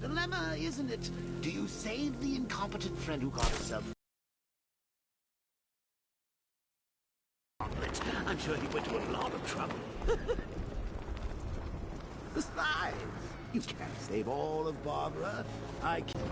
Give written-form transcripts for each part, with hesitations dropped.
dilemma, isn't it? Do you save the incompetent friend who got herself... I'm sure he went to a lot of trouble. Besides, you can't save all of Barbara. I can't...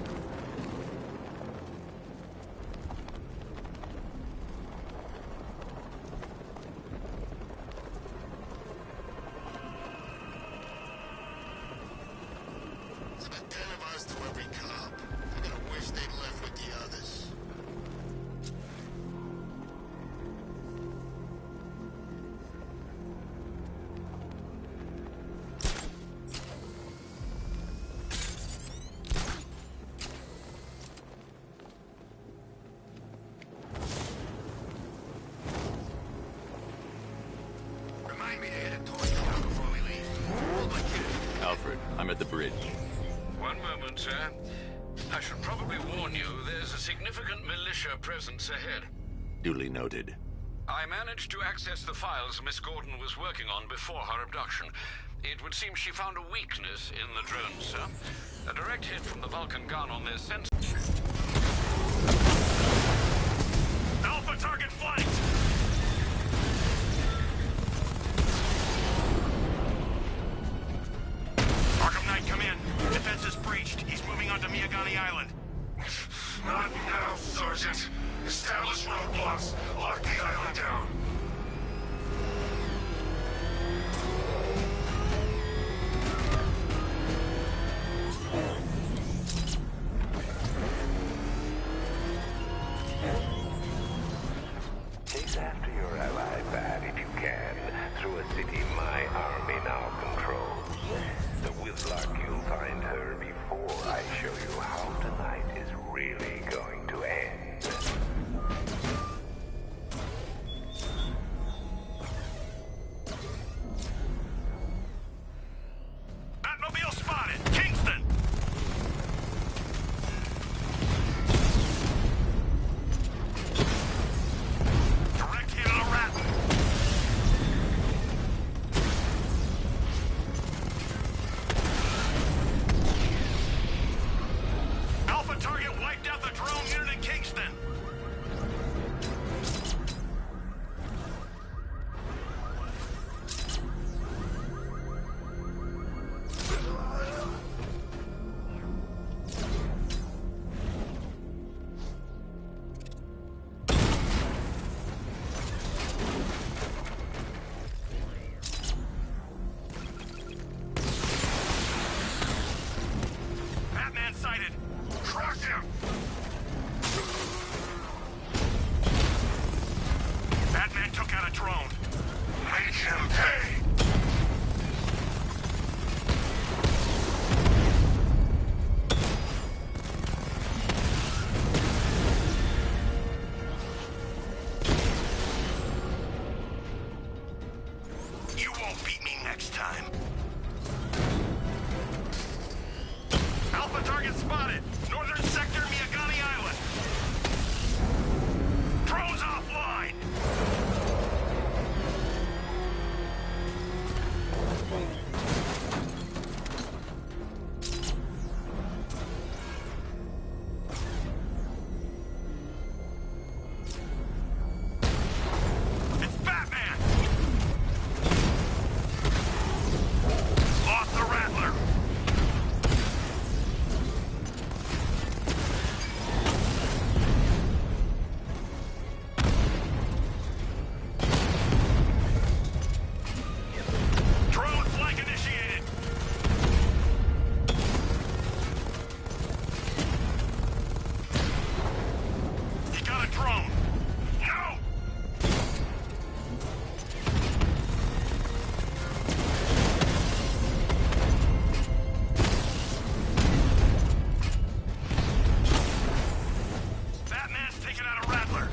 I'm at the bridge. One moment, sir. I should probably warn you, there's a significant militia presence ahead. Duly noted. I managed to access the files Miss Gordon was working on before her abduction. It would seem she found a weakness in the drones, sir. A direct hit from the Vulcan gun on their sensor. Alpha target flanked! Arkham Knight, come in. Defense is breached. He's moving onto Miyagani Island. Not now, Sergeant. Establish roadblocks. Lock the island down. Chase after your ally, Bat, if you can, through a city my army now controls. The Whizlock, you'll find her before I show you how tonight is really going to end. Batmobile spotted! Kingston! Direct hit on a Rattler. Alpha target wiped out the drone unit in Kingston. Batman sighted. Crack him! Batman took out a drone. Make him pay! You won't beat me next time. Alpha target spotted. Northern sector, Miyagani Island. Drones offline. It's Batman. Lost the Rattler. Drone flank initiated. He got a drone. No! Batman's taking out a Rattler.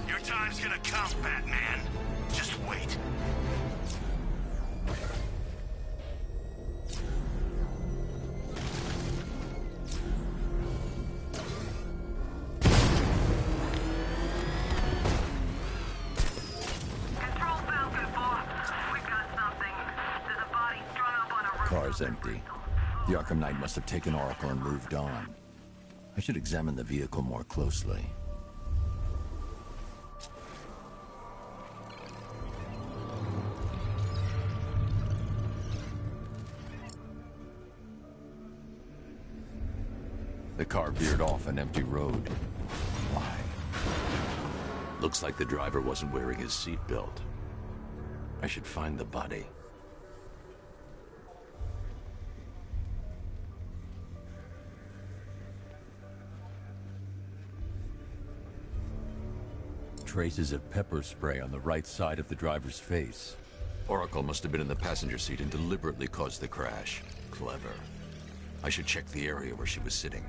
Your time's gonna come, Batman. Just wait. car's empty. The Arkham Knight must have taken Oracle and moved on. I should examine the vehicle more closely. The car veered off an empty road. Why? Looks like the driver wasn't wearing his seatbelt. I should find the body. Traces of pepper spray on the right side of the driver's face. Oracle must have been in the passenger seat and deliberately caused the crash. Clever. I should check the area where she was sitting.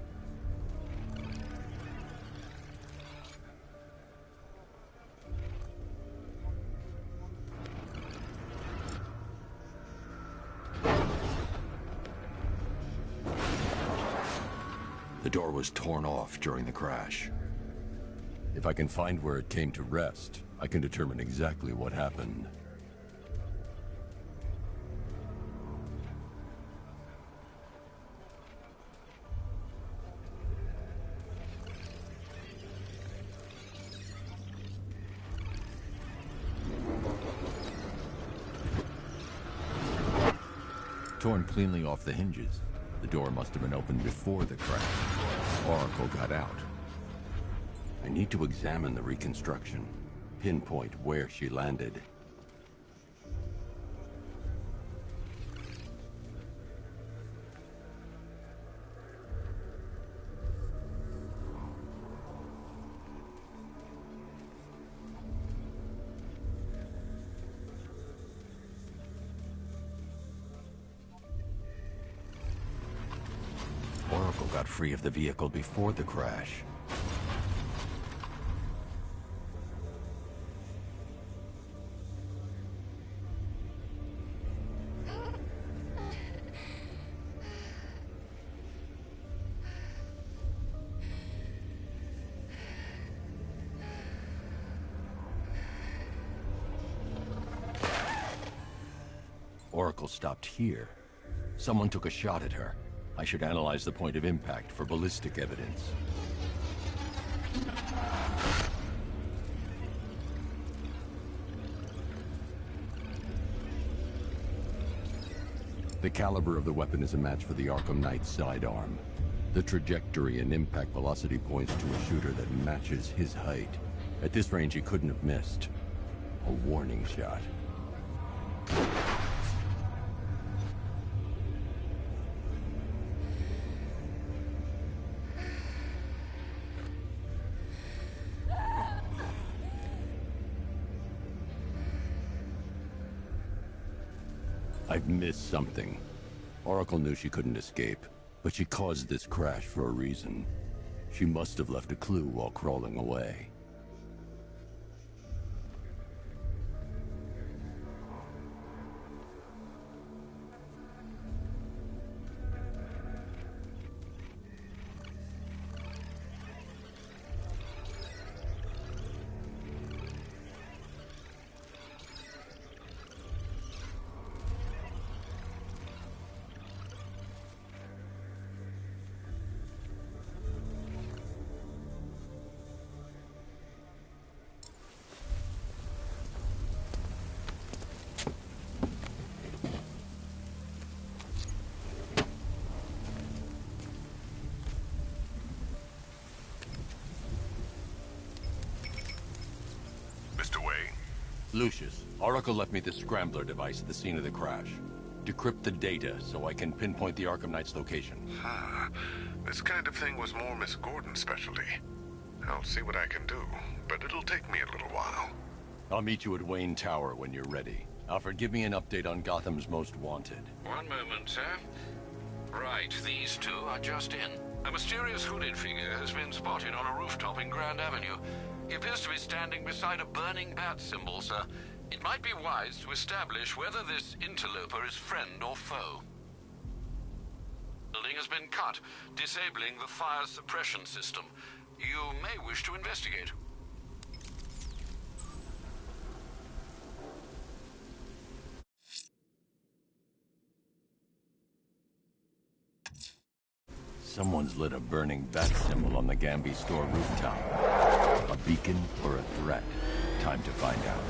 The door was torn off during the crash. If I can find where it came to rest, I can determine exactly what happened. Torn cleanly off the hinges. The door must have been opened before the crash. Oracle got out. I need to examine the reconstruction, pinpoint where she landed. Oracle got free of the vehicle before the crash. Oracle stopped here. Someone took a shot at her. I should analyze the point of impact for ballistic evidence. The caliber of the weapon is a match for the Arkham Knight's sidearm. The trajectory and impact velocity points to a shooter that matches his height. At this range, he couldn't have missed. A warning shot. I've missed something. Oracle knew she couldn't escape, but she caused this crash for a reason. She must have left a clue while crawling away. Lucius, Oracle left me the scrambler device at the scene of the crash. Decrypt the data so I can pinpoint the Arkham Knight's location. This kind of thing was more Miss Gordon's specialty. I'll see what I can do, but it'll take me a little while. I'll meet you at Wayne Tower when you're ready. Alfred, give me an update on Gotham's Most Wanted. One moment, sir. Right, these two are just in. A mysterious hooded figure has been spotted on a rooftop in Grand Avenue. He appears to be standing beside a burning bat symbol, sir. It might be wise to establish whether this interloper is friend or foe. The building has been cut, disabling the fire suppression system. You may wish to investigate. Someone's lit a burning bat symbol on the Gambi store rooftop. A beacon or a threat? Time to find out.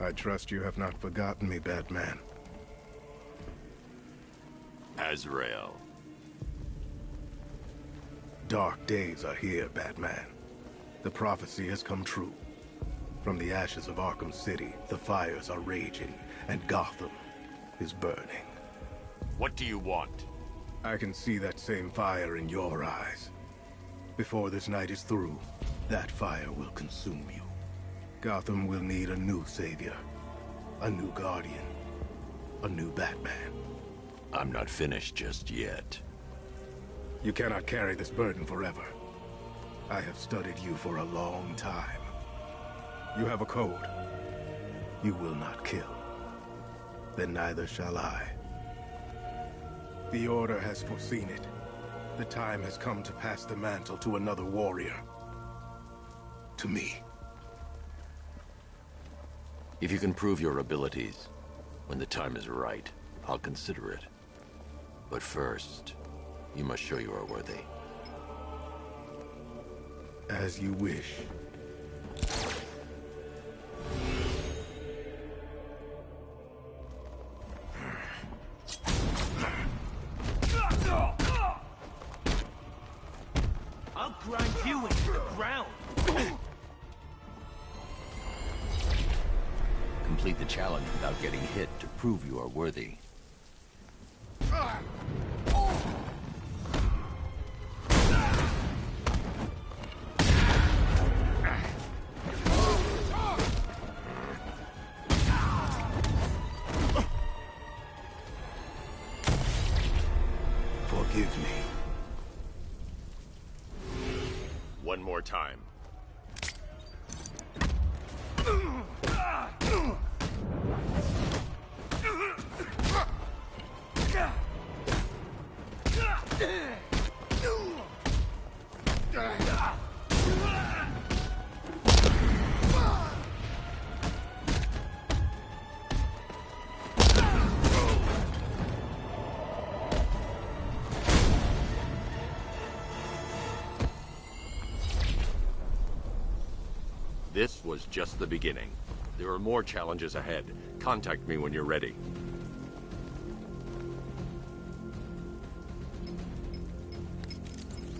I trust you have not forgotten me, Batman. Azrael. Dark days are here, Batman. The prophecy has come true. From the ashes of Arkham City, the fires are raging, and Gotham is burning. What do you want? I can see that same fire in your eyes. Before this night is through, that fire will consume you. Gotham will need a new savior, a new guardian, a new Batman. I'm not finished just yet. You cannot carry this burden forever. I have studied you for a long time. You have a code. You will not kill. Then neither shall I. The Order has foreseen it. The time has come to pass the mantle to another warrior. To me. If you can prove your abilities, when the time is right, I'll consider it. But first, you must show you are worthy. As you wish. I'll grind you into the ground! Complete the challenge without getting hit to prove you are worthy. Forgive me. One more time. This was just the beginning. There are more challenges ahead. Contact me when you're ready.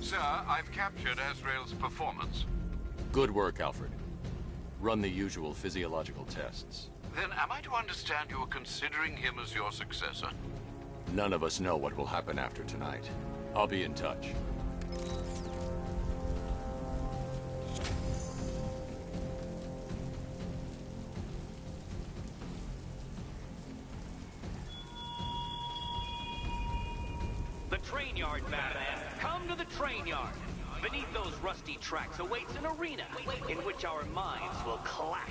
Sir, I've captured Azrael's performance. Good work, Alfred. Run the usual physiological tests. Then am I to understand you're considering him as your successor? None of us know what will happen after tonight. I'll be in touch. The train yard, Batman! Come to the train yard! Beneath those rusty tracks awaits an arena, in which our minds will clash.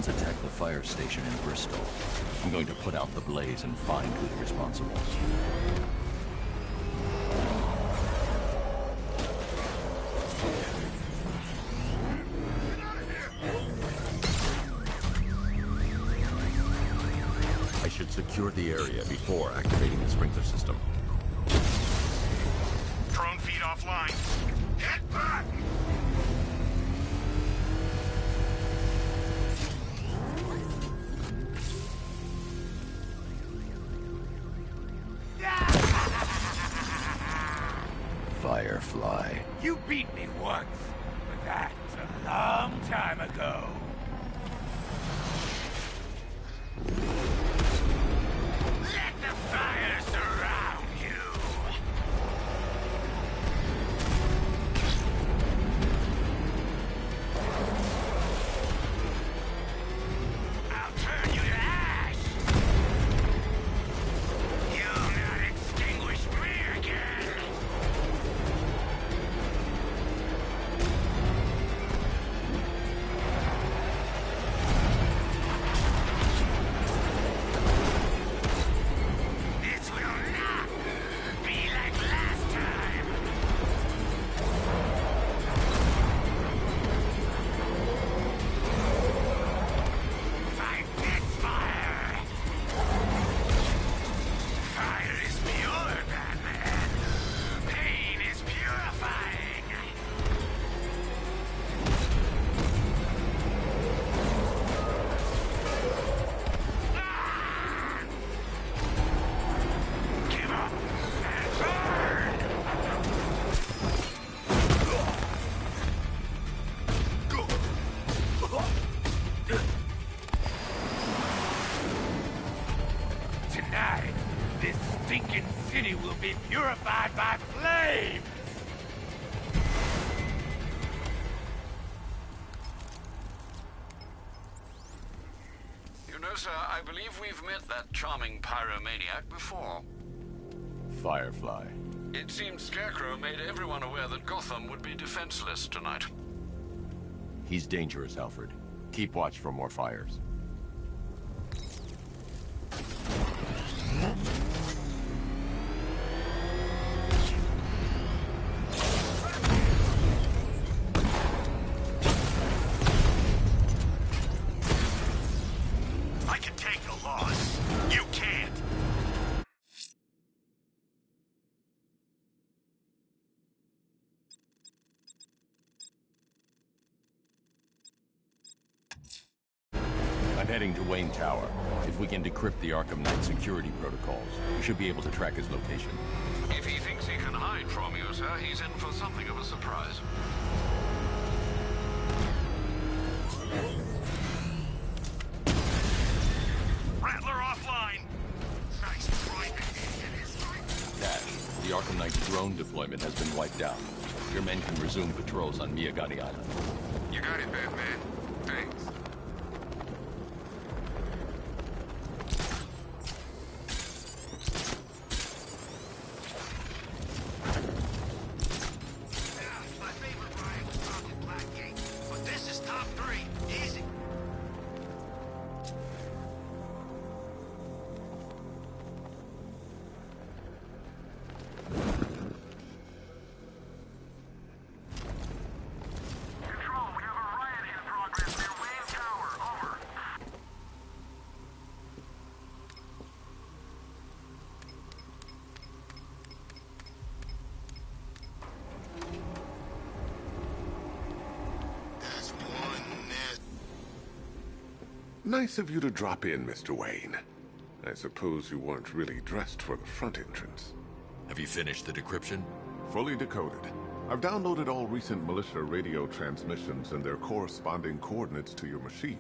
Someone's attacked the fire station in Bristol. I'm going to put out the blaze and find who's responsible. I should secure the area before activating the sprinkler system. Drone feed offline. Hit back! Firefly. You beat me once, but that's a long time ago. Let the fire surround you! I'll turn you to ash! You'll not extinguish me again! This will not be like last time! Fight this fire! Fire is pure, Batman! Pain is purifying! Ah! Give up and burn! Tonight, this stinking city will be purified by flame! You know, sir, I believe we've met that charming pyromaniac before. Firefly. It seems Scarecrow made everyone aware that Gotham would be defenseless tonight. He's dangerous, Alfred. Keep watch for more fires. I can take the loss. You can't. I'm heading to Wayne Tower. If we can decrypt the Arkham Knight security protocols, we should be able to track his location. If he thinks he can hide from you, sir, he's in for something of a surprise. Rattler offline. Nice try, Dash, the Arkham Knight's drone deployment has been wiped out. Your men can resume patrols on Miyagani Island. You got it, Batman. Thanks. My favorite ride was Rocket Blackgate, but this is top 3. Easy. Control, we have a riot in progress near Wayne Tower. Over. That's one net. Nice of you to drop in, Mr. Wayne. I suppose you weren't really dressed for the front entrance. Have you finished the decryption? Fully decoded. I've downloaded all recent militia radio transmissions and their corresponding coordinates to your machine.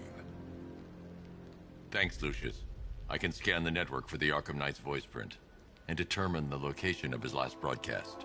Thanks, Lucius. I can scan the network for the Arkham Knight's voice print and determine the location of his last broadcast.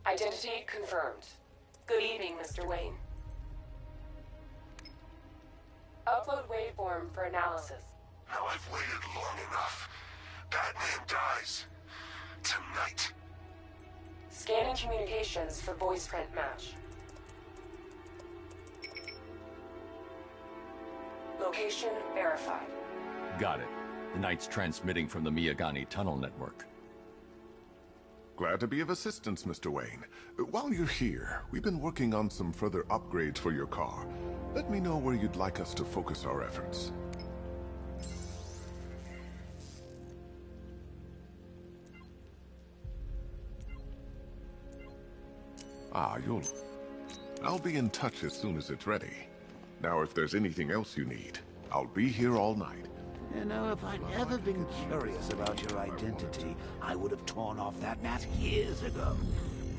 Identity confirmed. Good evening, Mr. Wayne. Upload waveform for analysis. Now I've waited long enough. Batman dies. Tonight. Scanning communications for voice print match. Location verified. Got it. The Knight's transmitting from the Miyagani tunnel network. Glad to be of assistance, Mr. Wayne. While you're here, we've been working on some further upgrades for your car. Let me know where you'd like us to focus our efforts. I'll be in touch as soon as it's ready. Now, if there's anything else you need, I'll be here all night. You know, if I'd ever been curious about your identity, I would have torn off that mask years ago.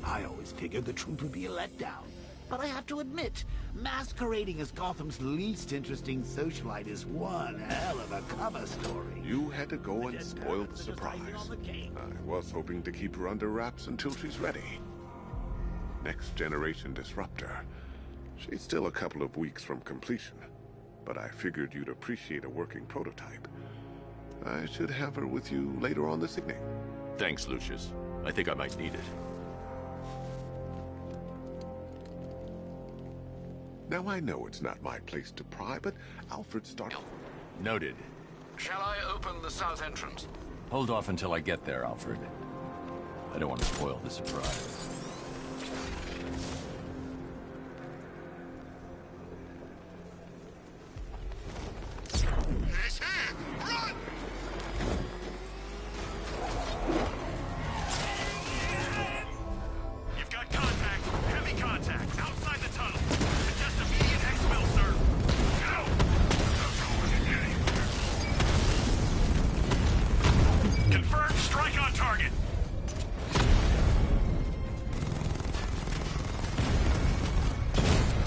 I always figured the truth would be a letdown. But I have to admit, masquerading as Gotham's least interesting socialite is one hell of a cover story. You had to go and spoil the surprise. I was hoping to keep her under wraps until she's ready. Next generation disruptor. She's still a couple of weeks from completion, but I figured you'd appreciate a working prototype. I should have her with you later on this evening. Thanks, Lucius. I think I might need it. Now I know it's not my place to pry, but Alfred started... Noted. Shall I open the south entrance? Hold off until I get there, Alfred. I don't want to spoil the surprise. He's here! Run! You've got contact. Heavy contact. Outside the tunnel. Just immediate exfil, sir. Go! Confirmed strike on target.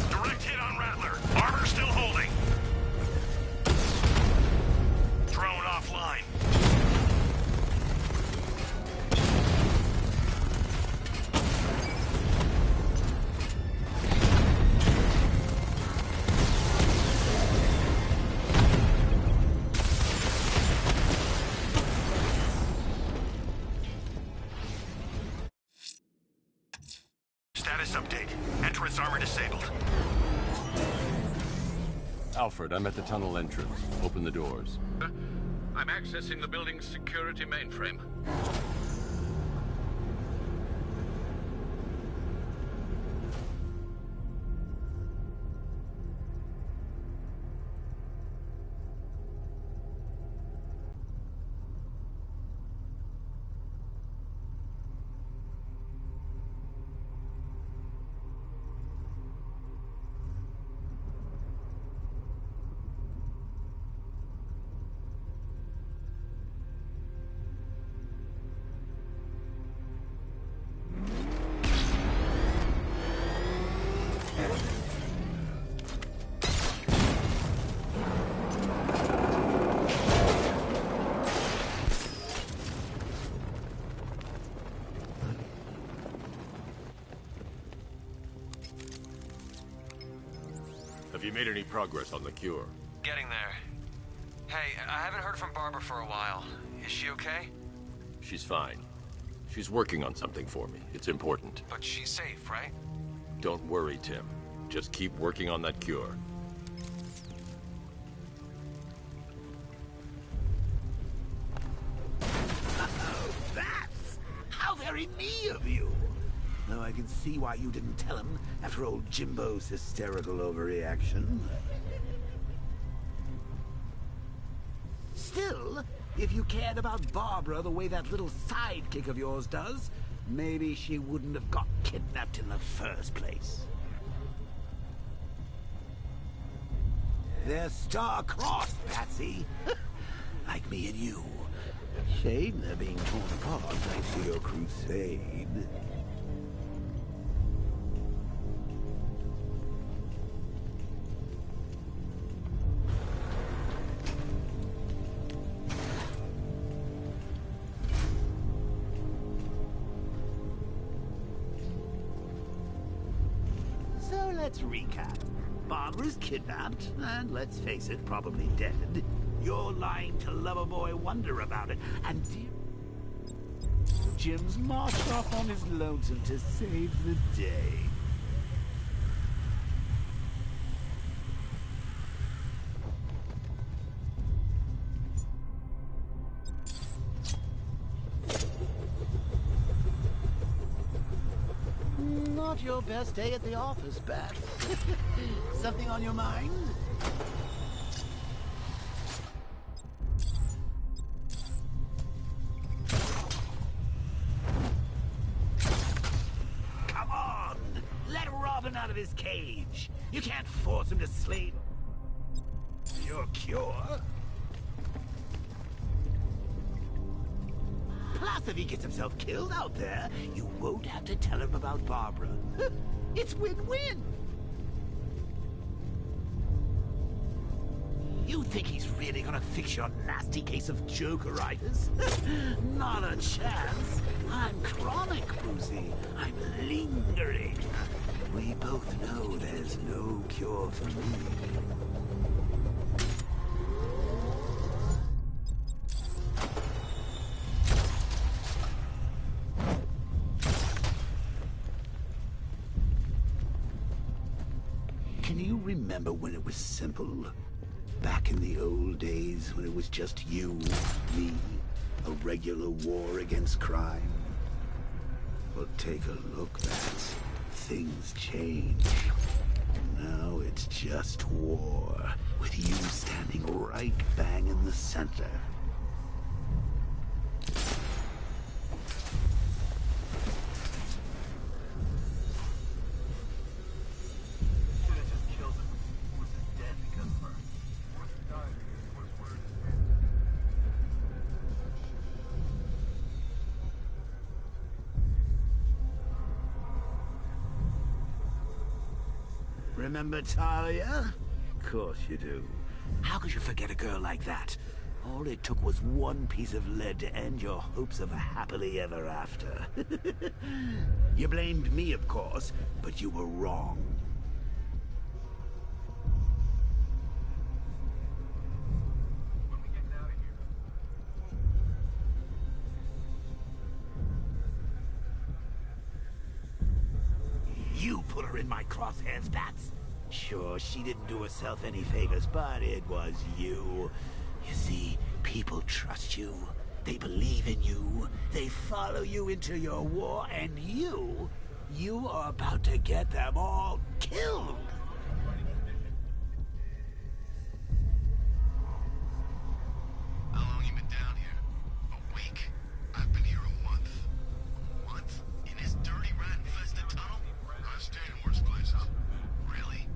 Direct hit on Rattler. Armor still holding. Drone offline. Status update. Entrance armor disabled. Alfred, I'm at the tunnel entrance. Open the doors. I'm accessing the building's security mainframe. Have you made any progress on the cure? Getting there. Hey, I haven't heard from Barbara for a while. Is she okay? She's fine. She's working on something for me. It's important. But she's safe, right? Don't worry, Tim. Just keep working on that cure. Oh, that's how very me of you. Though I can see why you didn't tell him after old Jimbo's hysterical overreaction. Still, if you cared about Barbara the way that little sidekick of yours does, maybe she wouldn't have got kidnapped in the first place. They're star-crossed, Patsy. Like me and you. Shame they're being torn apart thanks to your crusade. let's recap. Barbara's kidnapped, and let's face it, probably dead. You're lying to Loverboy Wonder about it, and dear Jim's marched off on his lonesome to save the day. Not your best day at the office, Bat. Something on your mind? Come on! Let Robin out of his cage. You can't force him to slave your cure. Plus, if he gets himself killed out there, you won't have to tell him about Barbara. It's win-win. You think he's really gonna fix your nasty case of Jokeritis? Not a chance. I'm chronic, Brucey. I'm lingering. We both know there's no cure for me. Can you remember when it was simple? Back in the old days when it was just you, me, a regular war against crime? Well, take a look, Bats. Things change. Now it's just war, with you standing right bang in the center. Remember Talia? Of course you do. How could you forget a girl like that? All it took was one piece of lead to end your hopes of a happily ever after. You blamed me, of course, but you were wrong. You put her in my crosshairs, Bats. Sure, she didn't do herself any favors, but it was you. You see, people trust you. They believe in you. They follow you into your war, and you are about to get them all killed. How long you been down here? A week? I've been here a month. A month? In this dirty, rat-infested tunnel? I've stayed in worse places. Really?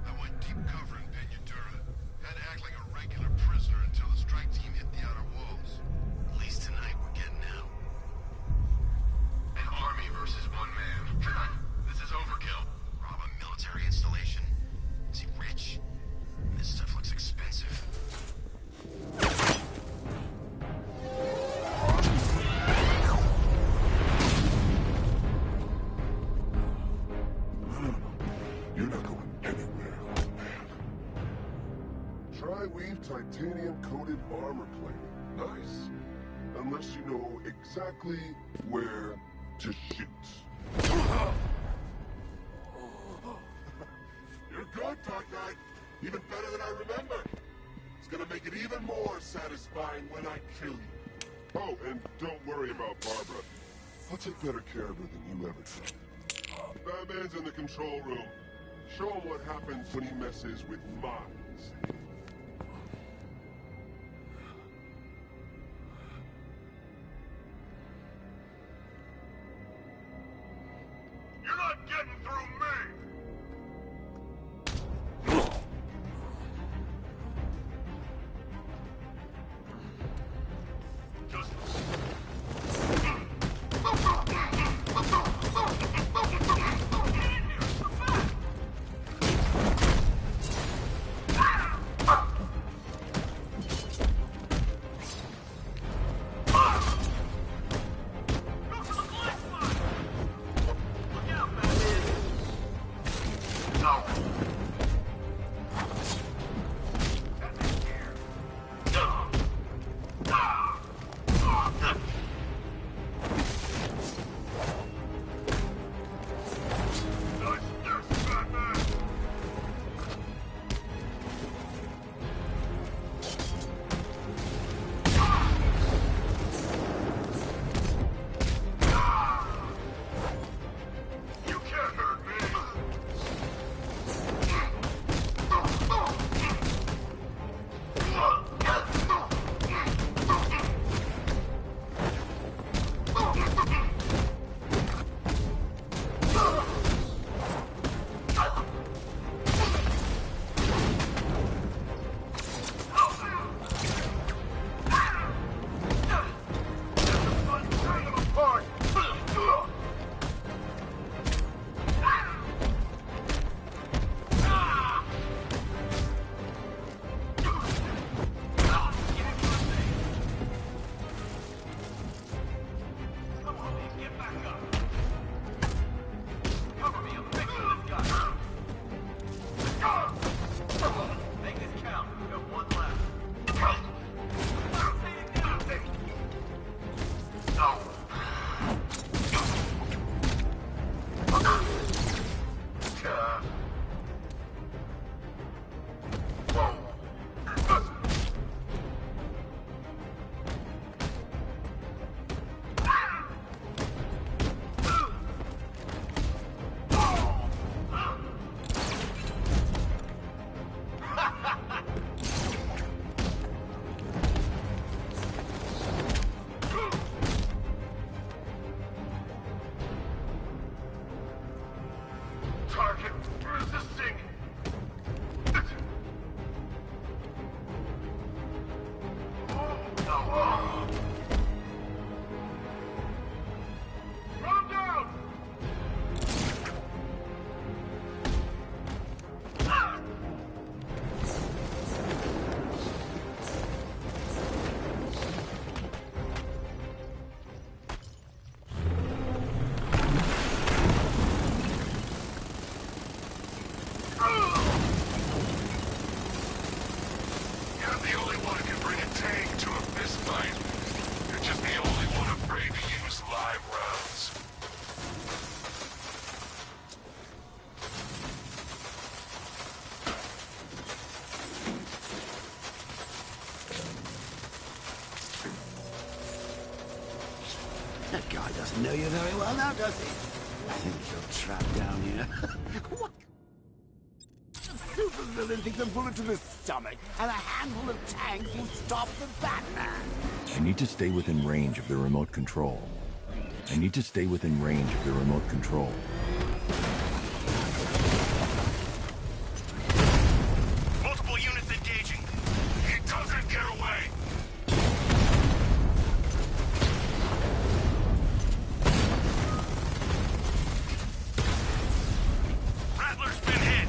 I went deep cover in Peñatura. Had to act like a regular prisoner until the strike team hit the outer walls. At least tonight we're getting out. An army versus one man. This is overkill. Rob a military installation? Is he rich? This stuff looks expensive. You're not going anywhere, old man. Tri-weave titanium-coated armor plating. Nice. Unless you know exactly where to shoot. You're good, Dark Knight. Even better than I remember. It's gonna make it even more satisfying when I kill you. Oh, and don't worry about Barbara. I'll take better care of her than you ever did. Batman's in the control room. Show him what happens when he messes with minds. You're not getting through me! That guy doesn't know you very well now, does he? I think you're trapped down here. What? The supervillain thinks a bullet to the stomach and a handful of tanks will stop the Batman. I need to stay within range of the remote control. I need to stay within range of the remote control. Multiple units engaging. He doesn't get away. Rattler's been hit.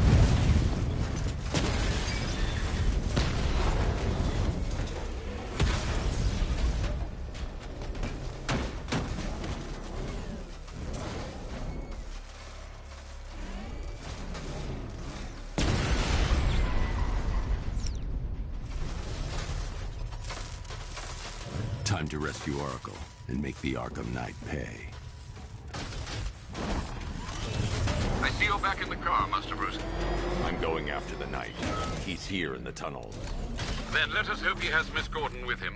Time to rescue Oracle and make the Arkham Knight pay. I see you're back in the car, Master Bruce. I'm going after the Knight. He's here in the tunnel. Then let us hope he has Miss Gordon with him.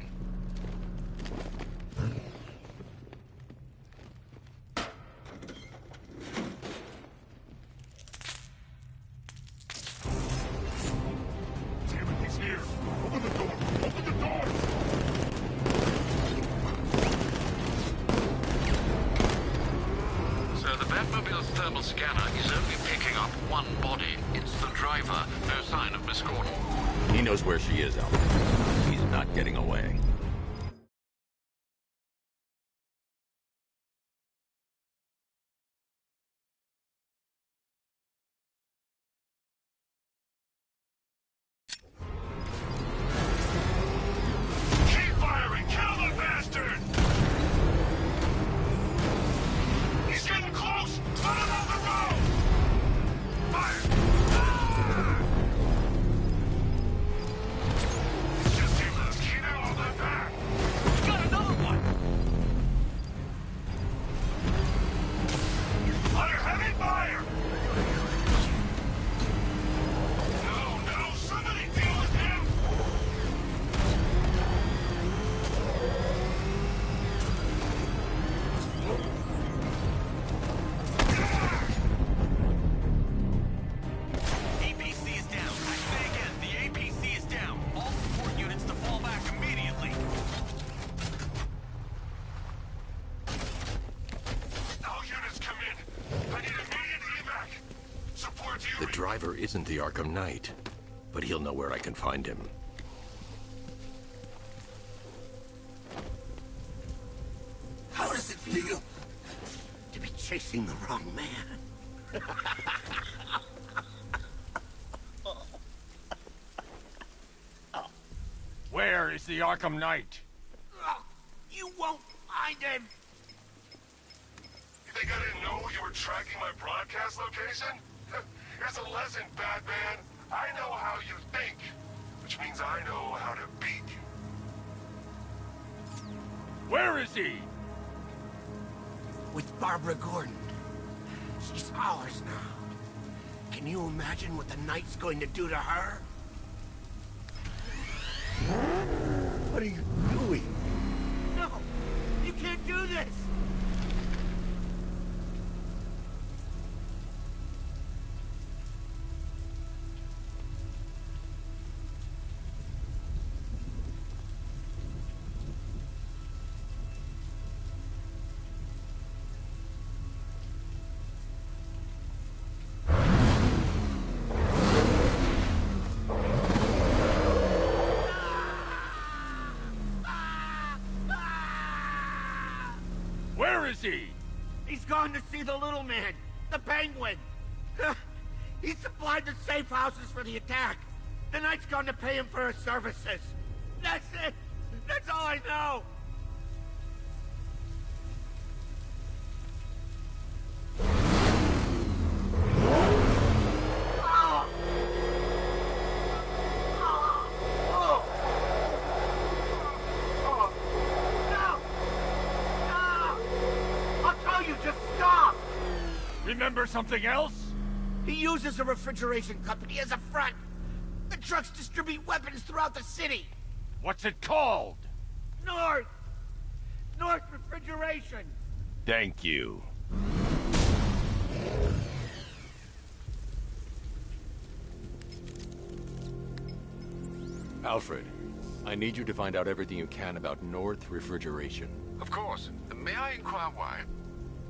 Damn it, he's here! Open the door! Open the door! So the Batmobile's thermal scanner is only picking up one body. It's the driver. No sign of Miss Gordon. He knows where she is, Alfred. He's not getting away. Keep firing! Kill the bastard! He's getting close! Put him on the road! Fire! The driver isn't the Arkham Knight, but he'll know where I can find him. How does it feel to be chasing the wrong man? Where is the Arkham Knight? You won't find him! You think I didn't know you were tracking my broadcast location? Here's a lesson, Batman. I know how you think, which means I know how to beat you. Where is he? With Barbara Gordon. She's ours now. Can you imagine what the Knight's going to do to her? What are you doing? No! You can't do this! Where is he? He's gone to see the little man, the Penguin. He supplied the safe houses for the attack. The Knight's gone to pay him for his services. That's it. That's all I know. Remember something else? He uses a refrigeration company as a front. The trucks distribute weapons throughout the city. What's it called? North Refrigeration. Thank you. Alfred, I need you to find out everything you can about North Refrigeration. Of course. May I inquire why?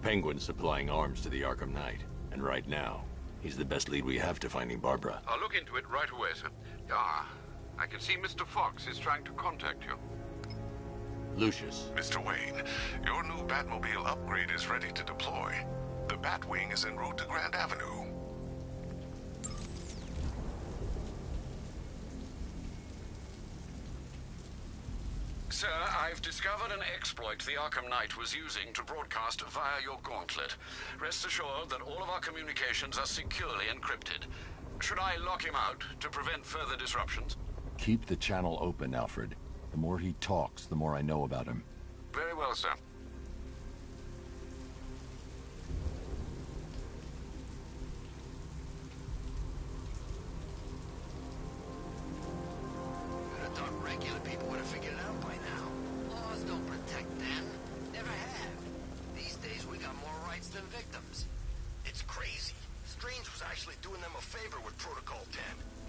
Penguin's supplying arms to the Arkham Knight, and right now, he's the best lead we have to finding Barbara. I'll look into it right away, sir. Ah, I can see Mr. Fox is trying to contact you. Lucius. Mr. Wayne, your new Batmobile upgrade is ready to deploy. The Batwing is en route to Grand Avenue. Sir, I've discovered an exploit the Arkham Knight was using to broadcast via your gauntlet. Rest assured that all of our communications are securely encrypted. Should I lock him out to prevent further disruptions? Keep the channel open, Alfred. The more he talks, the more I know about him. Very well, sir. You'd have thought regular people would have figured it out by now. Laws don't protect them. Never have. These days we got more rights than victims. It's crazy. Strange was actually doing them a favor with Protocol 10.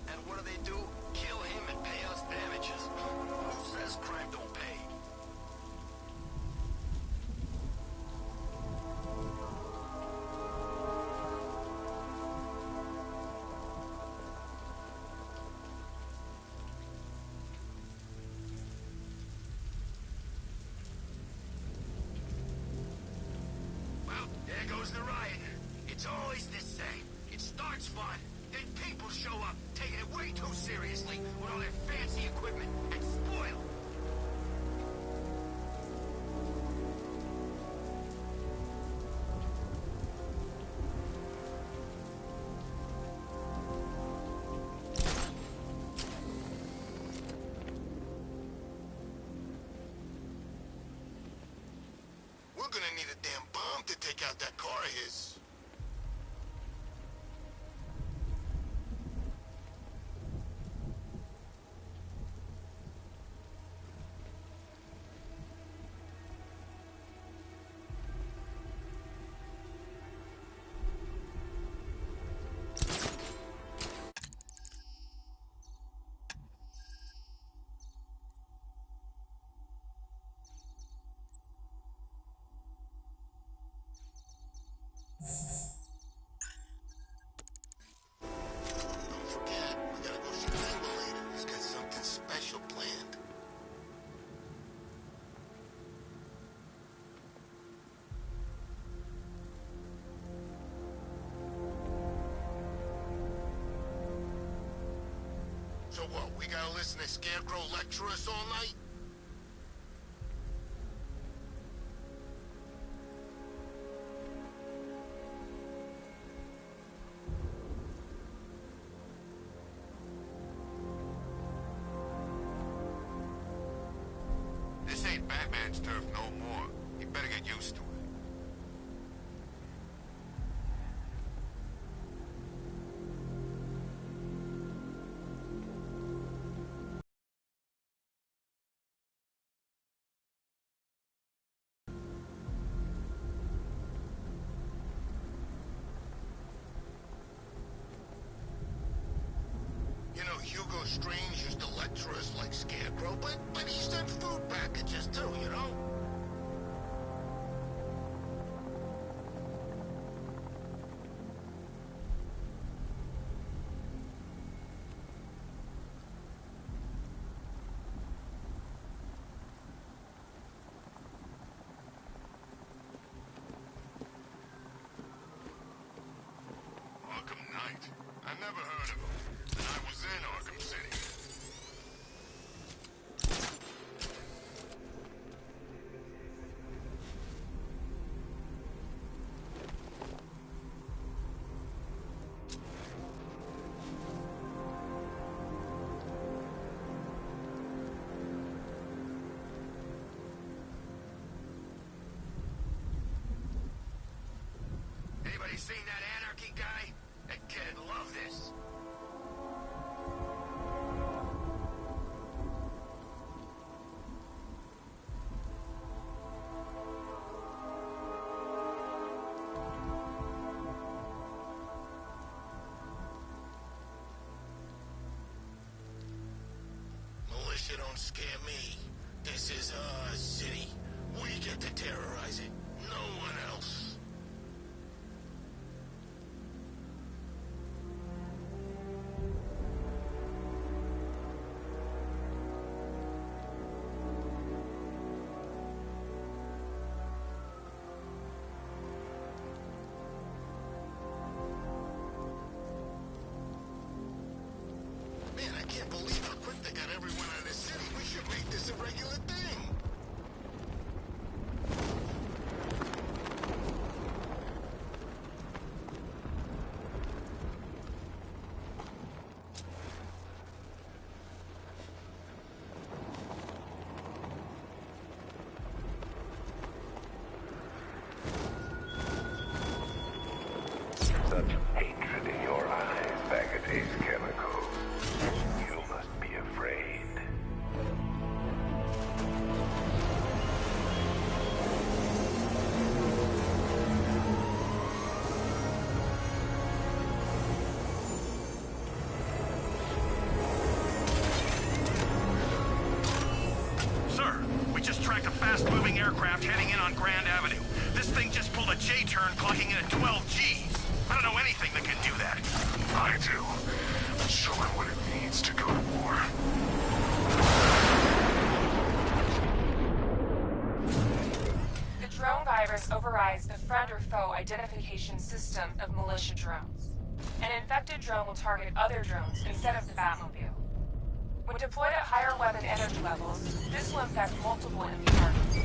And what do? Kill him and pay us damages. Who says crime don't pay? Well, there goes the riot. It's always the same. It starts fun, then people show up, taking it way too seriously with all their fancy equipment, and spoil. We're gonna need a damn bomb to take out that car of his. So what, we gotta listen to Scarecrow lecture us all night? This ain't Batman's turf no more. You better get used to it. You know, Hugo Strange used to lecture us like Scarecrow, but he sent food packages too, you know? Arkham Knight? I never heard of him. And I was in Arkham City. Anybody seen that anarchy guy? That kid'd love this. Militia don't scare me. This is our city. We get to terrorize it. No one else. Man, I can't believe how quick they got everyone out of the city. We should make this a regular thing. Such hatred in your eyes, Bagatte's chemicals. You must be afraid. Sir, we just tracked a fast-moving aircraft heading in on Grand Avenue. This thing just pulled a J-turn, clocking in at 12 Gs. I don't know anything that can do that. I do. Show him what it means to go to war. The drone virus overrides the friend or foe identification system of militia drones. An infected drone will target other drones instead of the Batmobile. When deployed at higher weapon energy levels, this will infect multiple enemy targets.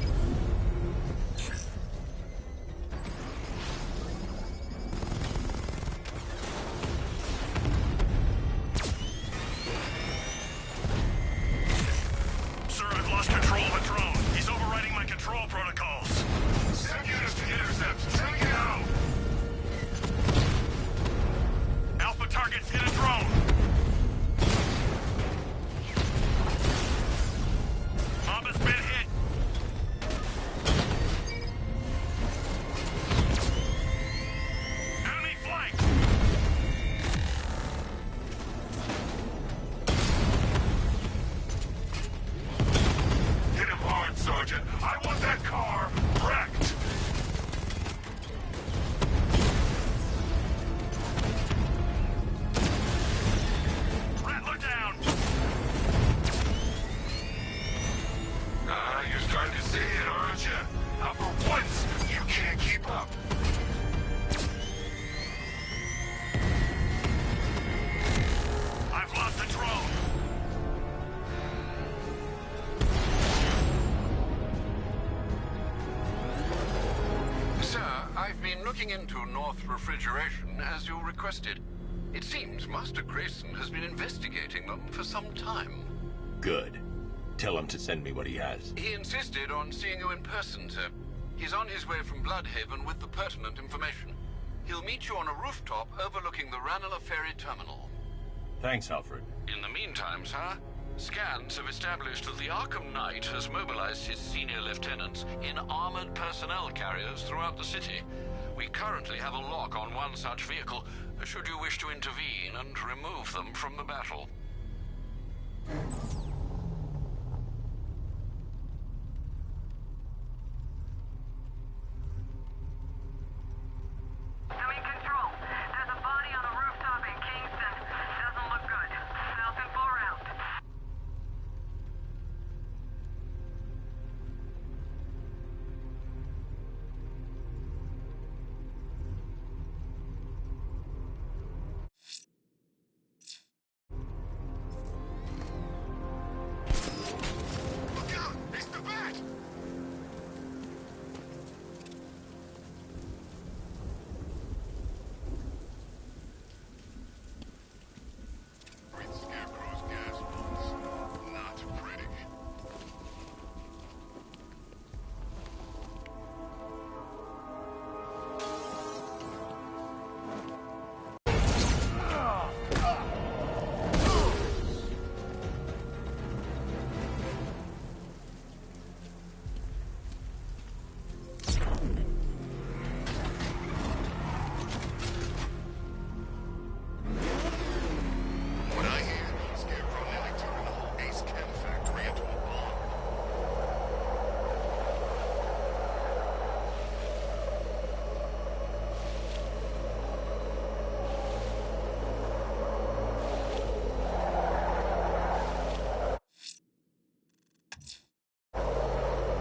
Sir, I've lost control of a drone. He's overriding my control protocols. Send units to intercept. Take it out. Alpha targets hit a drone. Mob has been hit. looking into North Refrigeration as you requested. It seems Master Grayson has been investigating them for some time. Good. Tell him to send me what he has. He insisted on seeing you in person, sir. He's on his way from Bloodhaven with the pertinent information. He'll meet you on a rooftop overlooking the Ranelagh Ferry Terminal. Thanks, Alfred. In the meantime, sir, scans have established that the Arkham Knight has mobilized his senior lieutenants in armored personnel carriers throughout the city. We currently have a lock on one such vehicle, should you wish to intervene and remove them from the battle.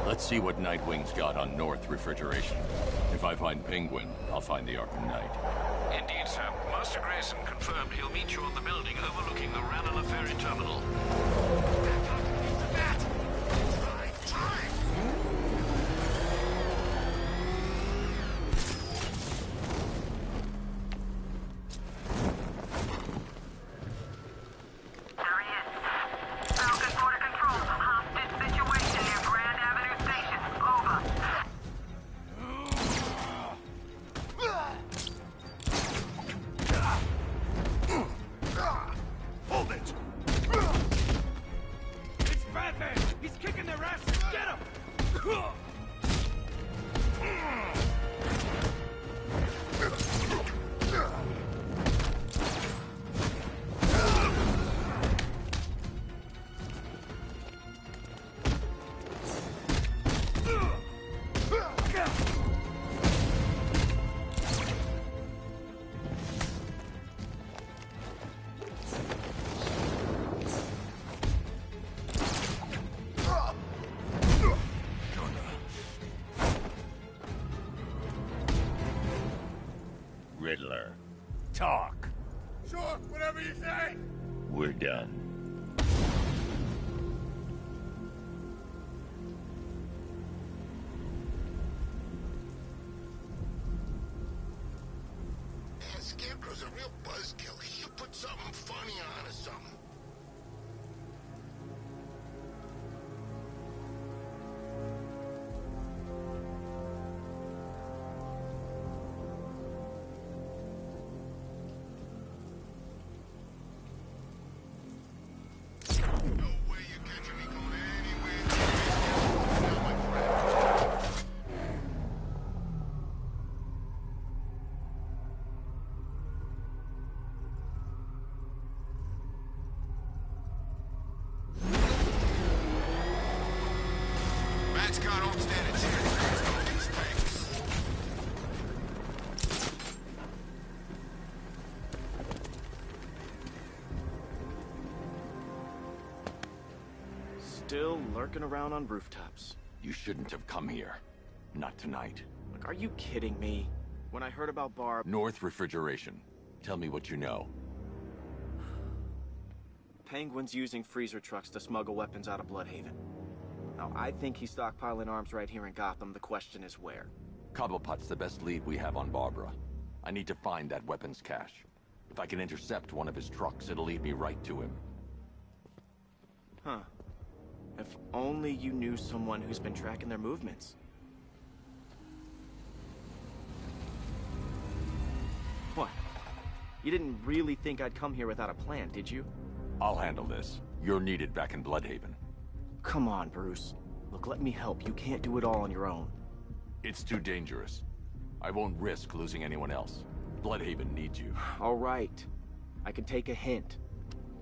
Let's see what Nightwing's got on North Refrigeration. If I find Penguin, I'll find the Arkham Knight. Indeed, sir. Master Grayson confirmed he'll meet you on the building overlooking the Ranelagh Ferry Terminal. Riddler. Talk. Sure, whatever you say. We're done. Man, Scarecrow's a real buzzkill. He should put something funny on or something. Scott, don't stand a chance against all these tanks. Still lurking around on rooftops. You shouldn't have come here. Not tonight. Look, are you kidding me? When I heard about Barb... North Refrigeration. Tell me what you know. Penguin's using freezer trucks to smuggle weapons out of Bloodhaven. Now, I think he's stockpiling arms right here in Gotham. The question is where. Cobblepot's the best lead we have on Barbara. I need to find that weapons cache. If I can intercept one of his trucks, it'll lead me right to him. Huh. If only you knew someone who's been tracking their movements. What? You didn't really think I'd come here without a plan, did you? I'll handle this. You're needed back in Bloodhaven. Come on, Bruce. Look, let me help. You can't do it all on your own. It's too dangerous. I won't risk losing anyone else. Bloodhaven needs you. All right. I can take a hint.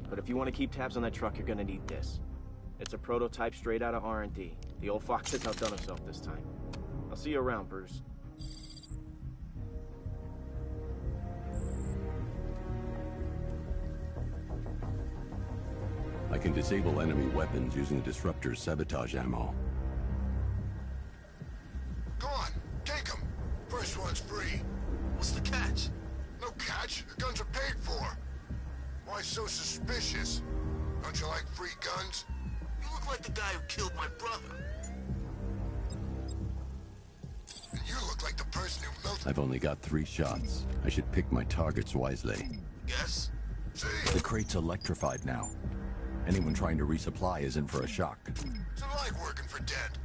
But if you want to keep tabs on that truck, you're gonna need this. It's a prototype straight out of R&D. The old fox has outdone himself this time. I'll see you around, Bruce. I can disable enemy weapons using Disruptor's sabotage ammo. Go on, take them. First one's free. What's the catch? No catch. The guns are paid for. Why so suspicious? Don't you like free guns? You look like the guy who killed my brother. And you look like the person who melted... I've only got 3 shots. I should pick my targets wisely. Yes? See? The crate's electrified now. Anyone trying to resupply is in for a shock. What's it like working for dead?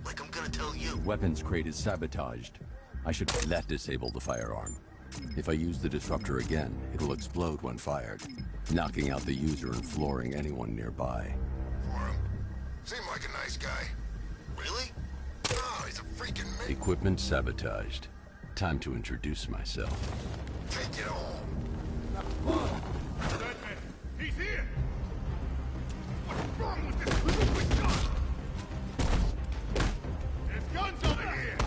Like I'm gonna tell you. The weapons crate is sabotaged. I should that disable the firearm. If I use the disruptor again, it will explode when fired, knocking out the user and flooring anyone nearby. For him. Seemed like a nice guy. Really? Oh, he's a freaking man. Equipment sabotaged. Time to introduce myself. Take it all. He's here! What's wrong with this stupid gun? There's guns over here!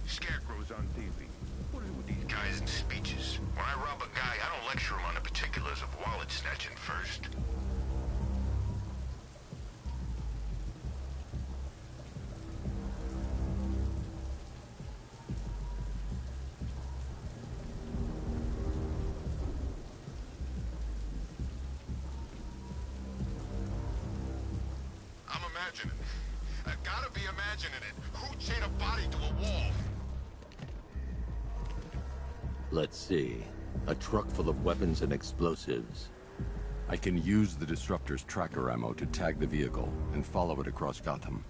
Scarecrow's on TV. What is it with these guys and speeches? When I rob a guy, I don't lecture him on the particulars of wallet snatching first. I'm imagining. I gotta be imagining it. Who chained a body to a wall? Let's see. A truck full of weapons and explosives. I can use the Disruptor's tracker ammo to tag the vehicle and follow it across Gotham.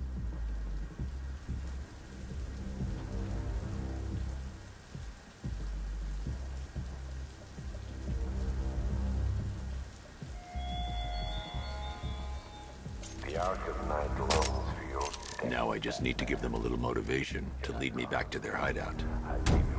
The Arkham Knight longs for your... Now I just need to give them a little motivation to lead me back to their hideout. I leave